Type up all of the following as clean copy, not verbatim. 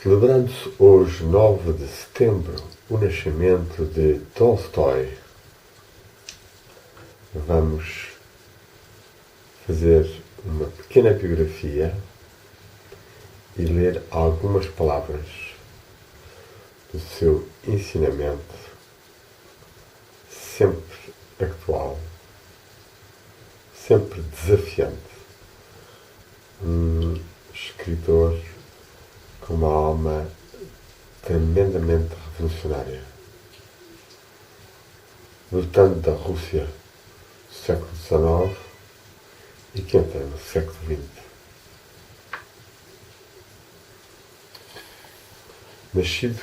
Celebrando-se hoje, 9 de setembro, o nascimento de Tolstói, vamos fazer uma pequena biografia e ler algumas palavras do seu ensinamento, sempre atual, sempre desafiante. Um escritor com uma alma tremendamente revolucionária, lutando da Rússia do século XIX e que entra no século XX. Nascido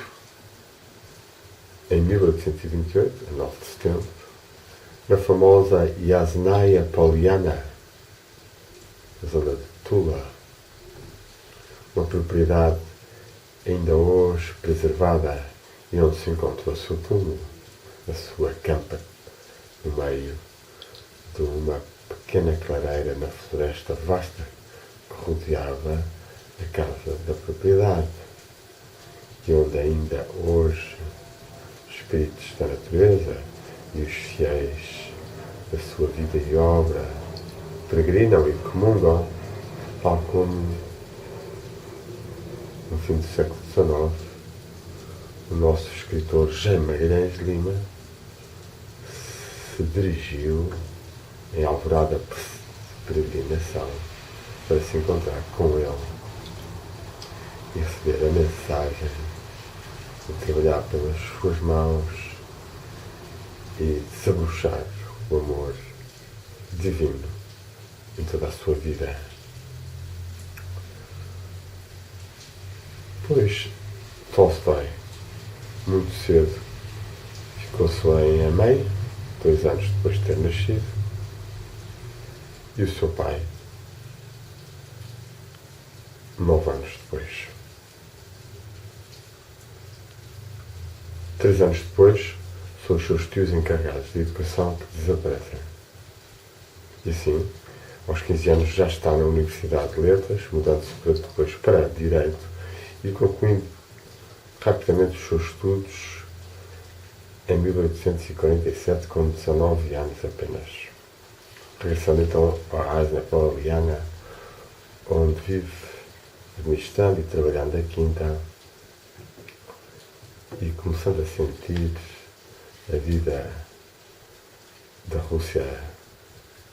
em 1828, a 9 de setembro, na famosa Yasnaya Poliana, na zona de Tula, uma propriedade ainda hoje preservada e onde se encontra o seu túmulo, a sua campa, no meio de uma pequena clareira na floresta vasta que rodeava a casa da propriedade e onde ainda hoje os espíritos da natureza e os fiéis da sua vida e obra peregrinam e comungam, tal como no fim do século XIX, o nosso escritor Jaime Magalhães Lima se dirigiu em alvorada peregrinação para se encontrar com ele e receber a mensagem de trabalhar pelas suas mãos e desabrochar o amor divino em toda a sua vida. Pois Tolstói, muito cedo, ficou-se em Amém, 2 anos depois de ter nascido, e o seu pai, 9 anos depois. 3 anos depois, são os seus tios encarregados de educação que desaparecem. E assim, aos 15 anos já está na Universidade de Letras, mudando-se depois para Direito, e concluindo rapidamente os seus estudos em 1847, com 19 anos apenas. Regressando então à Asna Poliana, onde vive administrando e trabalhando a quinta e começando a sentir a vida da Rússia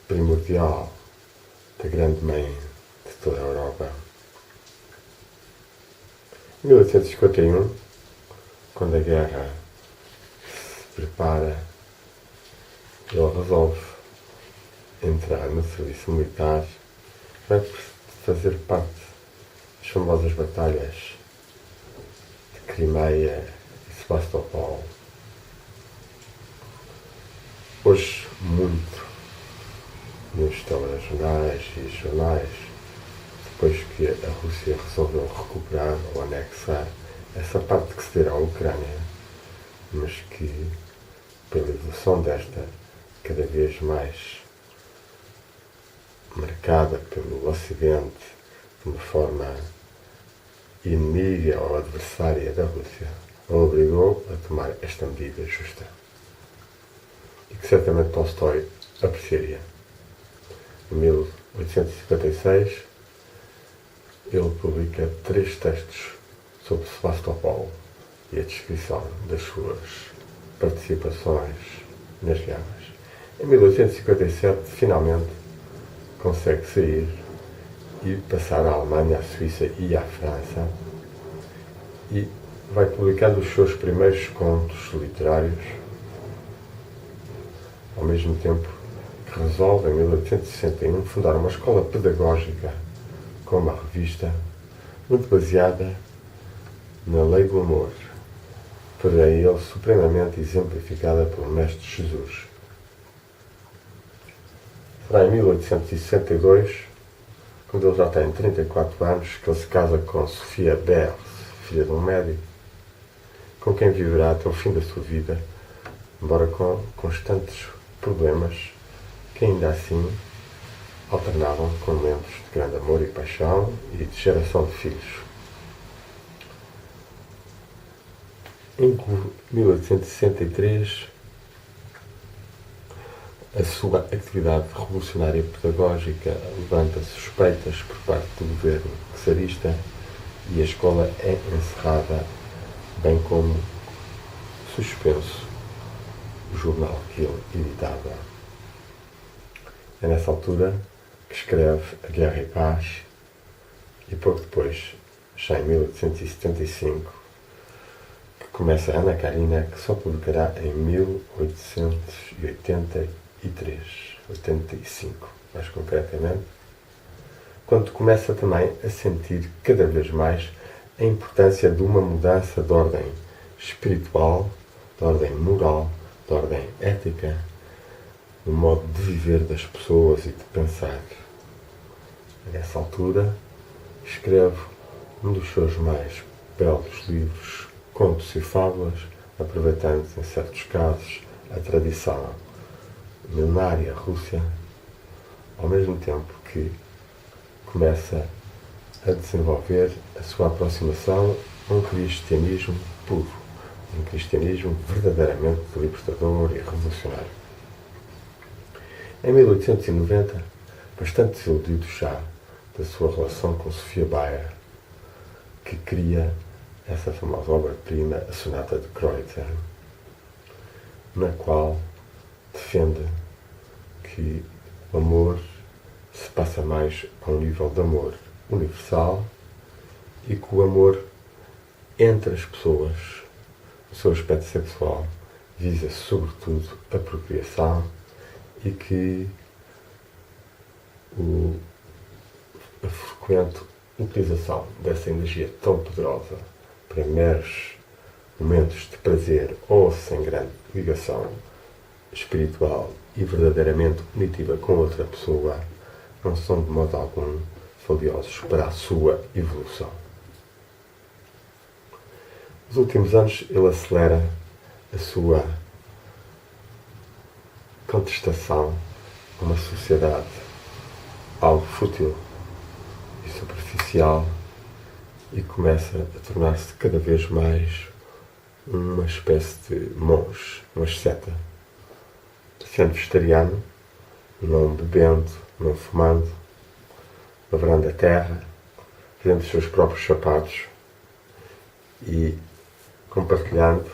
primordial, da grande mãe de toda a Europa. Em 1851, quando a guerra se prepara, ele resolve entrar no serviço militar, vai fazer parte das famosas batalhas de Crimeia e Sebastopol. Hoje, muito nos telejornais e jornais, depois que a Rússia resolveu recuperar ou anexar essa parte que se dera à Ucrânia, mas que, pela evolução desta, cada vez mais marcada pelo Ocidente de uma forma inimiga ou adversária da Rússia, a obrigou a tomar esta medida justa. E que certamente Tolstói apreciaria. Em 1856, ele publica 3 textos sobre Sebastopol e a descrição das suas participações nas guerras. Em 1857, finalmente, consegue sair e passar à Alemanha, à Suíça e à França e vai publicando os seus primeiros contos literários, ao mesmo tempo que resolve, em 1861, fundar uma escola pedagógica com uma revista muito baseada na lei do amor, porém ele supremamente exemplificada pelo Mestre Jesus. Será em 1862, quando ele já tem 34 anos, que ele se casa com Sofia Berz, filha de um médico, com quem viverá até o fim da sua vida, embora com constantes problemas que ainda assim alternavam com momentos de grande amor e paixão e de geração de filhos. Em 1863, a sua atividade revolucionária e pedagógica levanta suspeitas por parte do governo czarista e a escola é encerrada, bem como suspenso o jornal que ele editava. É nessa altura que escreve A Guerra e Paz e pouco depois, já em 1875, que começa Ana Karina, que só publicará em 1885, mais concretamente, quando começa também a sentir cada vez mais a importância de uma mudança de ordem espiritual, de ordem moral, de ordem ética, no modo de viver das pessoas e de pensar. Nessa altura, escreve um dos seus mais belos livros, Contos e Fábulas, aproveitando, em certos casos, a tradição milenária russa, ao mesmo tempo que começa a desenvolver a sua aproximação a um cristianismo puro, um cristianismo verdadeiramente libertador e revolucionário. Em 1890, bastante desiludido já da sua relação com Sofia Bayer, que cria essa famosa obra-prima, a Sonata de Kreutzer, na qual defende que o amor se passa mais a um nível de amor universal e que o amor entre as pessoas, o seu aspecto sexual, visa sobretudo a procriação e que a frequente utilização dessa energia tão poderosa para meros momentos de prazer ou sem grande ligação espiritual e verdadeiramente unitiva com outra pessoa não são de modo algum valiosos para a sua evolução. Nos últimos anos ele acelera a sua contestação a uma sociedade algo fútil e superficial e começa a tornar-se cada vez mais uma espécie de monge, uma asceta, sendo vegetariano, não bebendo, não fumando, lavrando a terra, fazendo os seus próprios sapatos e compartilhando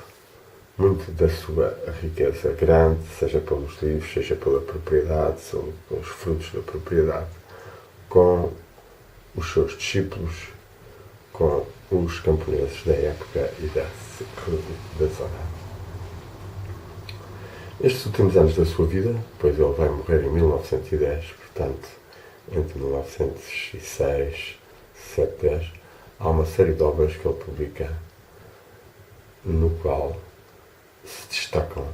muito da sua riqueza grande, seja pelos livros, seja pela propriedade, ou pelos frutos da propriedade, com os seus discípulos, com os camponeses da época e da zona. Estes últimos anos da sua vida, pois ele vai morrer em 1910, portanto, entre 1906 e 1910, há uma série de obras que ele publica, no qual se destacam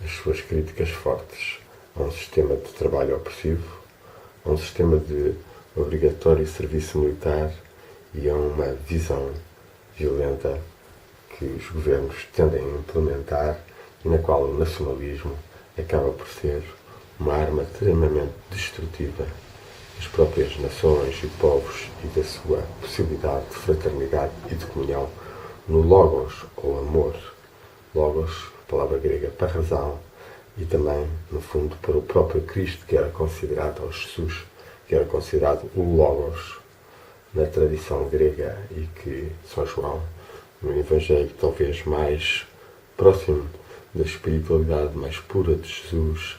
as suas críticas fortes a um sistema de trabalho opressivo, a um sistema de obrigatório serviço militar e a uma visão violenta que os governos tendem a implementar e na qual o nacionalismo acaba por ser uma arma extremamente destrutiva das próprias nações e povos e da sua possibilidade de fraternidade e de comunhão no logos ou amor. Logos, palavra grega para razão, e também, no fundo, para o próprio Cristo, que era considerado, ou Jesus, que era considerado o logos na tradição grega e que São João, no Evangelho talvez mais próximo da espiritualidade mais pura de Jesus,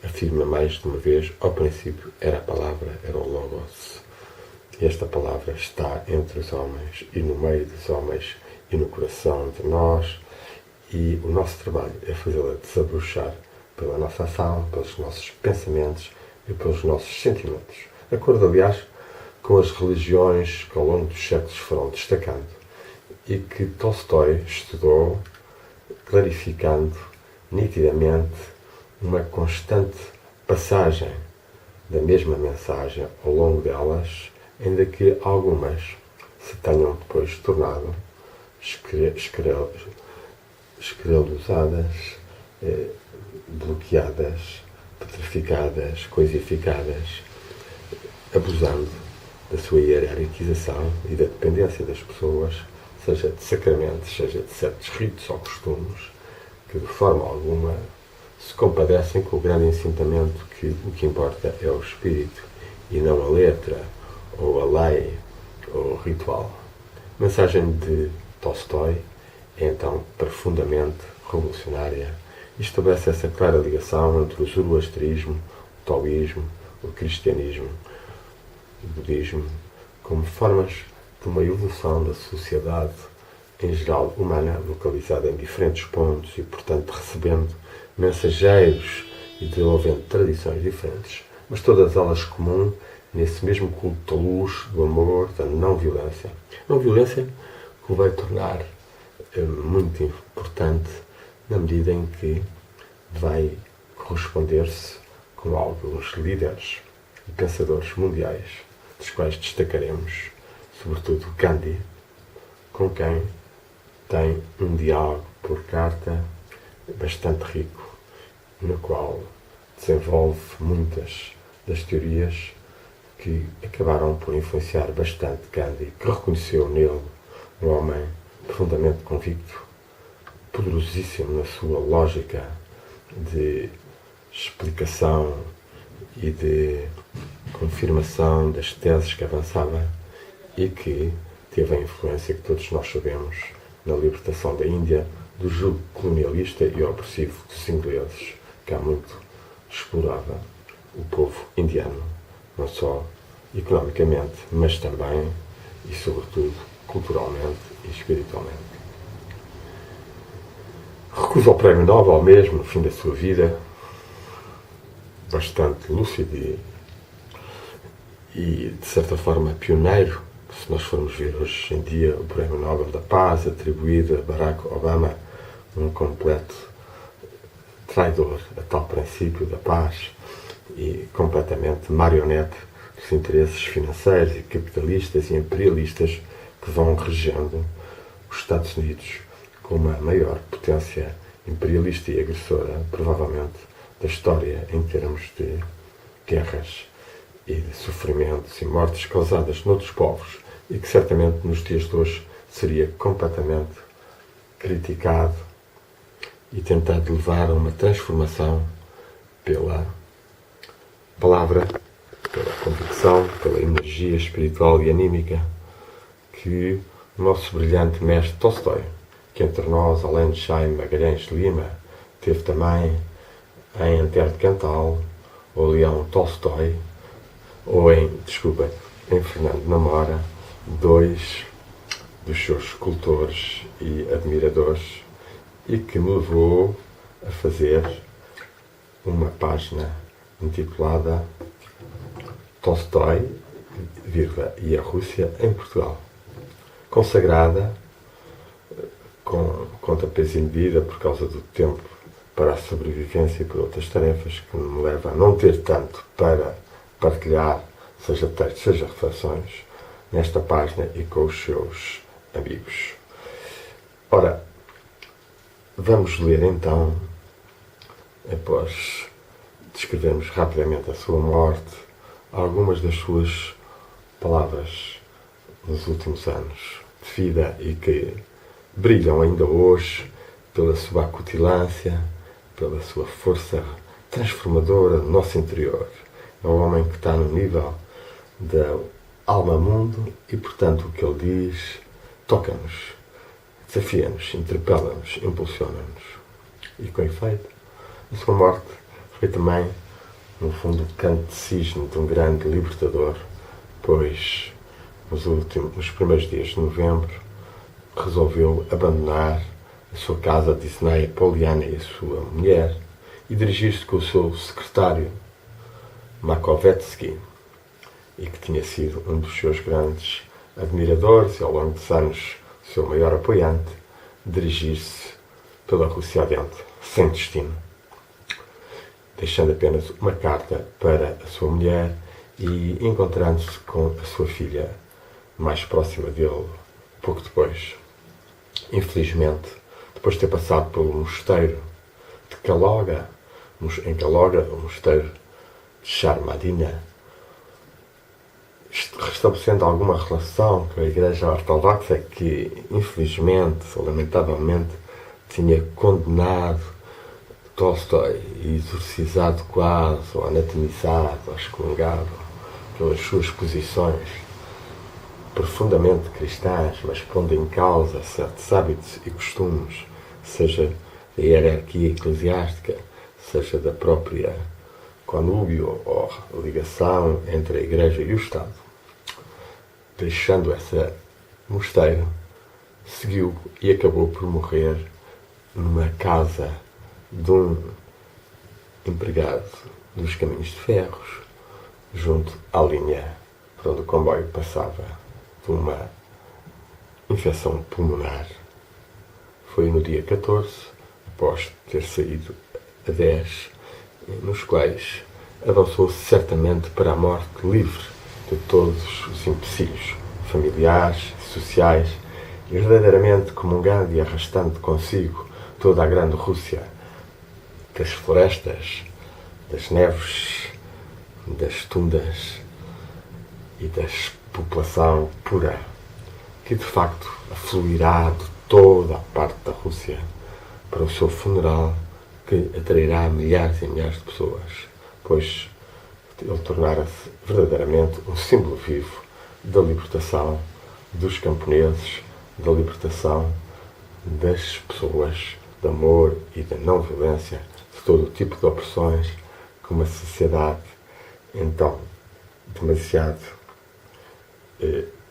afirma mais de uma vez: ao princípio era a palavra, era o logos. E esta palavra está entre os homens e no meio dos homens e no coração de nós, e o nosso trabalho é fazê-la desabrochar pela nossa ação, pelos nossos pensamentos e pelos nossos sentimentos. De acordo, aliás, com as religiões que ao longo dos séculos foram destacando e que Tolstói estudou, clarificando nitidamente uma constante passagem da mesma mensagem ao longo delas, ainda que algumas se tenham depois tornado escraluzadas, bloqueadas, petrificadas, coisificadas, abusando da sua hierarquização e da dependência das pessoas, seja de sacramentos, seja de certos ritos ou costumes, que de forma alguma se compadecem com o grande ensinamento que o que importa é o espírito e não a letra, ou a lei, ou o ritual. A mensagem de Tolstói é então profundamente revolucionária e estabelece essa clara ligação entre o zoroastrismo, o taoísmo, o cristianismo, o budismo, como formas de uma evolução da sociedade em geral humana, localizada em diferentes pontos e, portanto, recebendo mensageiros e desenvolvendo tradições diferentes, mas todas elas comum nesse mesmo culto da luz, do amor, da não-violência. Não-violência que o vai tornar muito importante na medida em que vai corresponder-se com alguns líderes e pensadores mundiais, dos quais destacaremos, sobretudo, Gandhi, com quem tem um diálogo por carta bastante rico, no qual desenvolve muitas das teorias que acabaram por influenciar bastante Gandhi, que reconheceu nele um homem profundamente convicto, poderosíssimo na sua lógica de explicação e de confirmação das teses que avançava e que teve a influência que todos nós sabemos na libertação da Índia do jugo colonialista e opressivo dos ingleses, que há muito explorava o povo indiano, não só economicamente, mas também e sobretudo culturalmente e espiritualmente. Recusa o prémio Nobel mesmo no fim da sua vida, bastante lúcido e de certa forma pioneiro. Se nós formos ver hoje em dia o prémio Nobel da Paz atribuído a Barack Obama, um completo traidor a tal princípio da paz e completamente marionete dos interesses financeiros e capitalistas e imperialistas que vão regendo os Estados Unidos como a maior potência imperialista e agressora, provavelmente, da história em termos de guerras e de sofrimentos e mortes causadas noutros povos e que certamente nos dias de hoje seria completamente criticado e tentado levar a uma transformação pela palavra, pela convicção, pela energia espiritual e anímica que o nosso brilhante mestre Tolstói, que entre nós, além de Jaime Magalhães de Lima, teve também em Antero de Cantal, ou Leão Tolstói, ou em Fernando Namora, dois dos seus escultores e admiradores, e que me levou a fazer uma página intitulada Tolstói, e a Rússia em Portugal, consagrada com contrapeso indevida por causa do tempo para a sobrevivência e por outras tarefas que me levam a não ter tanto para partilhar, seja textos, seja reflexões, nesta página e com os seus amigos. Ora, vamos ler então, após descrevermos rapidamente a sua morte, algumas das suas palavras nos últimos anos de vida e que brilham ainda hoje pela sua acutilância, pela sua força transformadora do nosso interior. É um homem que está no nível da alma-mundo e, portanto, o que ele diz toca-nos, desafia-nos, interpela-nos, impulsiona-nos. E, com efeito, a sua morte foi também, no fundo, o canto de cisne de um grande libertador, pois, nos primeiros dias de novembro, resolveu abandonar a sua casa de Isnaia Poliana e a sua mulher e dirigir-se com o seu secretário, Makovetsky, e que tinha sido um dos seus grandes admiradores e, ao longo dos anos, seu maior apoiante, dirigir-se pela Rússia adiante, sem destino. deixando apenas uma carta para a sua mulher e encontrando-se com a sua filha mais próxima dele pouco depois. Infelizmente, depois de ter passado pelo mosteiro de Caloga, em Caloga, o mosteiro de Sharmadina, restabelecendo alguma relação com a Igreja Ortodoxa que, infelizmente ou lamentavelmente, tinha condenado Tolstói e exorcizado quase, ou anatomizado, ou excomungado pelas suas posições profundamente cristãs, mas pondo em causa certos hábitos e costumes, seja da hierarquia eclesiástica, seja da própria conúbio ou ligação entre a Igreja e o Estado. Deixando esse mosteiro, seguiu e acabou por morrer numa casa de um empregado dos caminhos de ferros, junto à linha por onde o comboio passava, de uma infecção pulmonar. Foi no dia 14, após ter saído a 10, nos quais avançou certamente para a morte livre de todos os empecilhos familiares e sociais, e verdadeiramente comungando e arrastando consigo toda a grande Rússia, das florestas, das neves, das tundas e da população pura, que de facto afluirá de toda a parte da Rússia para o seu funeral, que atrairá milhares e milhares de pessoas, pois ele tornara-se verdadeiramente um símbolo vivo da libertação dos camponeses, da libertação das pessoas, de amor e da não violência, de todo o tipo de opressões que uma sociedade então demasiado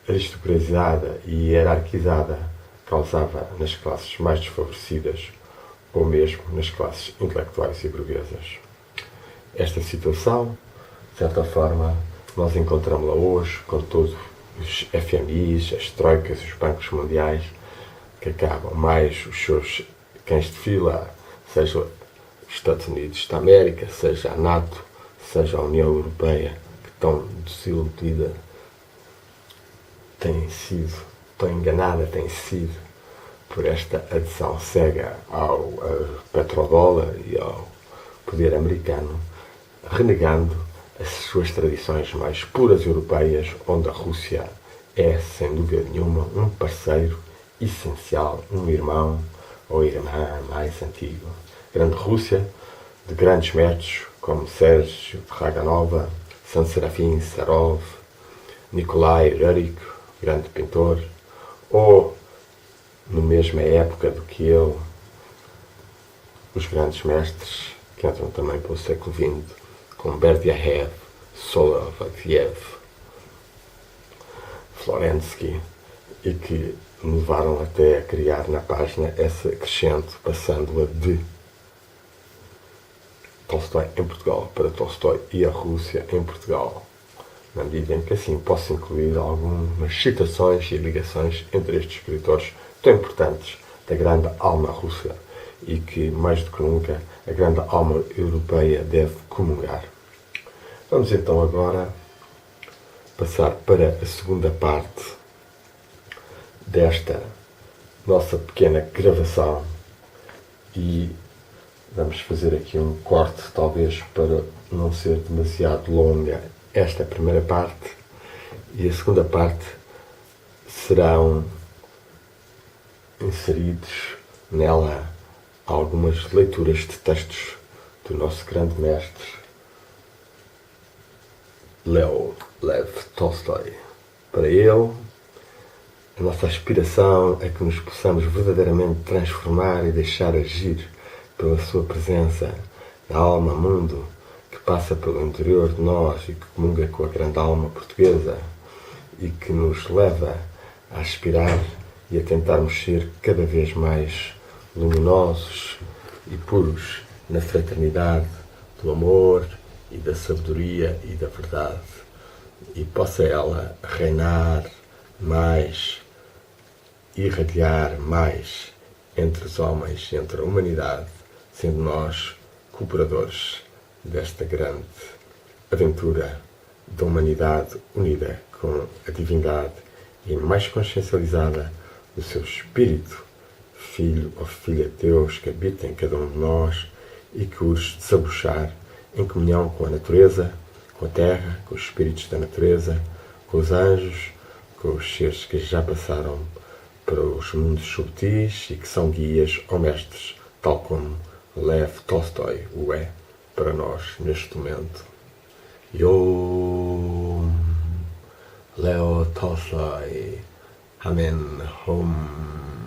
aristocratizada e hierarquizada causava nas classes mais desfavorecidas ou mesmo nas classes intelectuais e burguesas. Esta situação, de certa forma, nós encontramos-la hoje com todos os FMIs, as troicas, os bancos mundiais, que acabam mais os seus cães de fila, seja os Estados Unidos da América, seja a NATO, seja a União Europeia, que tão desiludida tem sido por esta adesão cega ao petrodólar e ao poder americano, renegando as suas tradições mais puras europeias, onde a Rússia é, sem dúvida nenhuma, um parceiro essencial, um irmão ou irmã mais antigo. Grande Rússia, de grandes mestres como Sérgio de Raganova, San Serafim Sarov, Nikolai Rurik, grande pintor, ou, na mesma época do que ele, os grandes mestres que entram também pelo século XX, como Berdiaev, Soloviev, Florensky, e que me levaram até a criar na página essa crescente, passando-a de Tolstói em Portugal para Tolstói e a Rússia em Portugal, na medida em que assim posso incluir algumas citações e ligações entre estes escritores tão importantes da grande alma russa e que, mais do que nunca, a grande alma europeia deve comungar. Vamos então agora passar para a segunda parte desta nossa pequena gravação e vamos fazer aqui um corte, talvez para não ser demasiado longa esta primeira parte, e a segunda parte serão inseridos nela algumas leituras de textos do nosso grande mestre Lev Tolstói. Para ele, a nossa aspiração é que nos possamos verdadeiramente transformar e deixar agir pela sua presença na alma-mundo que passa pelo interior de nós e que comunga com a grande alma portuguesa e que nos leva a aspirar e a tentarmos ser cada vez mais luminosos e puros na fraternidade do amor e da sabedoria e da verdade, e possa ela reinar mais, irradiar mais entre os homens, entre a humanidade, sendo nós cooperadores desta grande aventura da humanidade unida com a divindade e mais consciencializada do seu espírito, Filho ou Filha de Deus, que habita em cada um de nós e que os desabuchar em comunhão com a natureza, com a terra, com os espíritos da natureza, com os anjos, com os seres que já passaram para os mundos subtis e que são guias ou mestres, tal como Lev Tolstói o é para nós neste momento. Yom Leo Tolstói Amen Hum